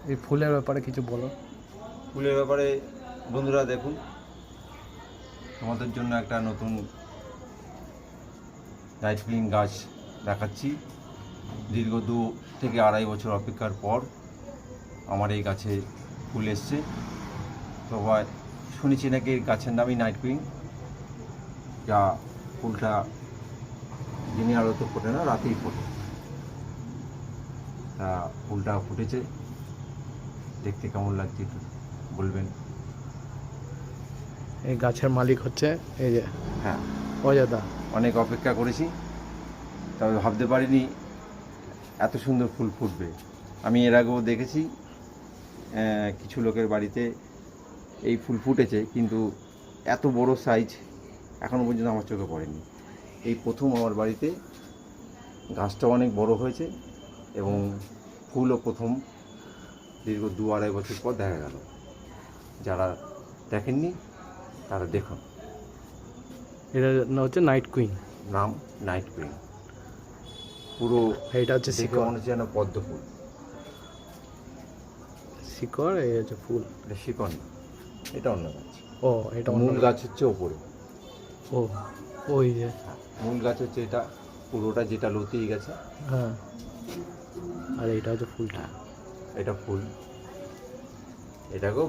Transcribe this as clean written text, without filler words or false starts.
এই ফুলের ব্যাপারে কিছু বলো। ফুলের ব্যাপারে বন্ধুরা দেখুন, তোমাদের জন্য একটা নতুন নাইট গ্রিন গাছ দেখাচ্ছি। দীর্ঘ 2 থেকে 2.5 বছর অপেক্ষার পর আমার এই গাছে ফুল এসছে। সবাই শুনেছি নাকি এই গাছের নামই নাইট গ্রিন, যা ফুলটা দিনের আলোতে ফোটে না, রাতেই ফোটে। তা ফুলটা ফুটেছে, দেখতে কেমন লাগছে একটু বলবেন। এই গাছের মালিক হচ্ছে এই যে হ্যাঁ, অজয়দা। অনেক অপেক্ষা করেছি, তবে ভাবতে পারিনি এত সুন্দর ফুল ফুটবে। আমি এর আগেও দেখেছি কিছু লোকের বাড়িতে এই ফুল ফুটেছে, কিন্তু এত বড় সাইজ এখনও পর্যন্ত আমার চোখে পড়েনি। এই প্রথম আমার বাড়িতে গাছটা অনেক বড় হয়েছে এবং ফুলও প্রথম দীর্ঘ 2-2.5 বছর পর দেখা গেল। যারা দেখেননি তারা দেখুন। এটা হচ্ছে নাইট কুইন, নাম নাইট গ্রিন। পুরো এটা হচ্ছে দেখে শিকড়। মনে হচ্ছে যেন পদ্ম ফুল। শিকড়, এই হচ্ছে ফুল। এটা শিকড় না, এটা অন্য গাছ। ও এটা অন্য মূল গাছ হচ্ছে ওপরে। ও ওই যে মূল গাছ হচ্ছে এটা, পুরোটা যেটা লতিয়ে গেছে। হ্যাঁ, আর এটা হচ্ছে ফুলটা। এটা ফুল, এটাকেও